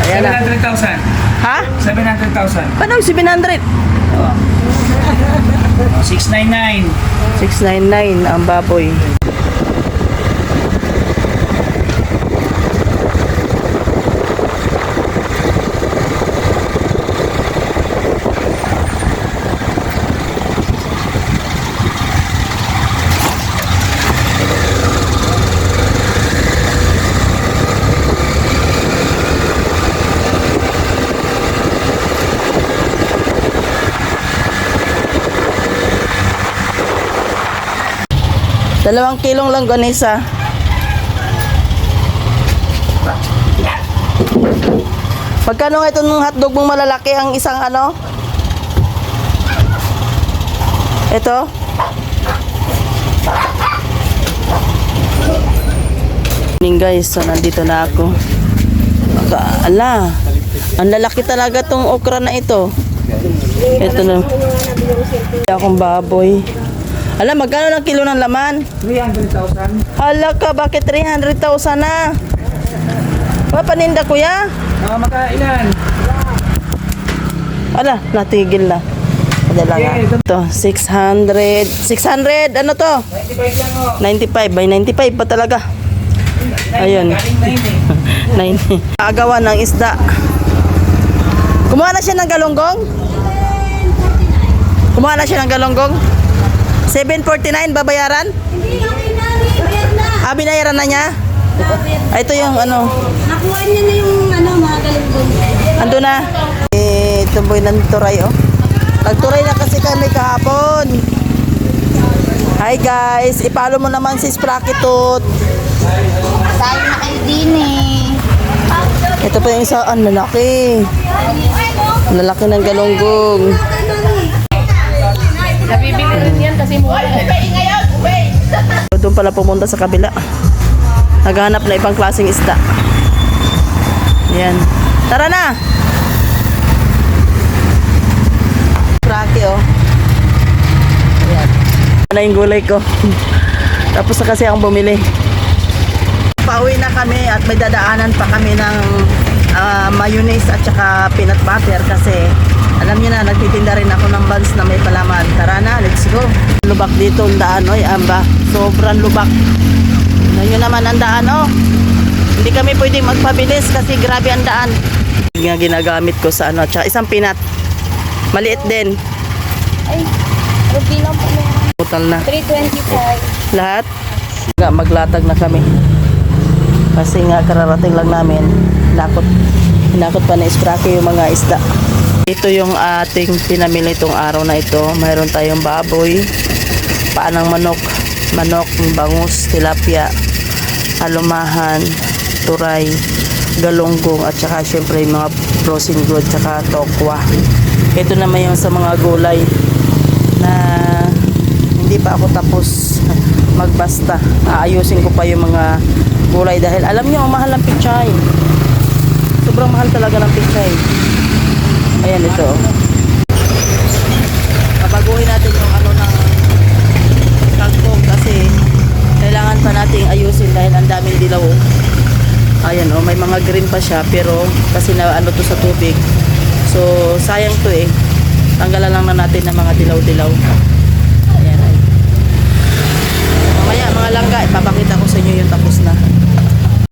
Ayan na. 700,000. Ha? 700,000. Paano 700? Oh, 699. 699 ang baboy. Dalawang kilong langganisa. Magkano nga itong hotdog mong malalaki ang isang ano? Ito? Guys, so nandito na ako. Ala, ang lalaki talaga tong okra na ito. Ito na. Akong baboy. Ala, magkano ng kilo ng laman? 300,000. Hala ka, bakit 300,000 na? Papaninda kuya? Mga makailan. Ala, natigil na. Padala nga. Ito, 600. 600, ano to? 95 lang o. 95, by 95 pa talaga. Ayun. 90. Agawan ng isda. Kumuha na siya ng galonggong? Kumuha na siya ng galonggong? 749 babayaran? Hindi, okay na. Bayad na. Ah, binayaran na niya? Ah, ito yung ano. Nakuha niya na yung mga galunggong. Ando na. Tumboy ng turay, oh. Nagturay na kasi kami kahapon. Hi guys, ipalo mo naman si Sprakitot. Tayo na kayo din eh. Ito pa yung isa, ang lalaki. Ang lalaki ng galunggong. Nabibili rin yan kasi mura. Doon pala pumunta sa kabila. Naghahanap na ibang klaseng isda. Ayan. Tara na! Spraki, oh. Ayan. Ano yung gulay ko? Tapos na kasi ang bumili. Pauwi na kami at may dadaanan pa kami ng mayonnaise at saka peanut butter kasi alam niyo na, nagtitinda rin ako ng buns na may palaman. Tara na, let's go. Lubak dito ang daan, oy, amba. Sobrang lubak. Ngayon naman ang daan, oh. Hindi kami pwedeng magpabilis kasi grabe ang daan. Yung ginagamit ko sa ano, tsaka isang peanut. Maliit din. Ay, rugi lang po meron. Total na. 325. Lahat. Maglatag na kami. Kasi nga kararating lang namin. Hinakot pa na Spraki yung mga isda. Ito yung ating pinamili itong araw na ito. Mayroon tayong baboy, paanang manok, bangus, tilapia, alumahan, turay, galunggong, at saka syempre yung mga frozen good, saka tokwa. Ito naman yung sa mga gulay na hindi pa ako tapos magbasta. Aayusin ko pa yung mga gulay dahil alam niyo, mahal ang pichay. Sobrang mahal talaga ng pichay. Ayan ito. Pabaguhin natin yung ano ng kangkong kasi kailangan pa nating ayusin dahil ang daming dilaw. Ayan oh, may mga green pa siya pero kasi na ano to sa tubig. So sayang to eh. Tanggalan lang na natin ng mga dilaw-dilaw. Ayan ay. Mamaya mga langga, ipapakita ko sa inyo yung tapos na.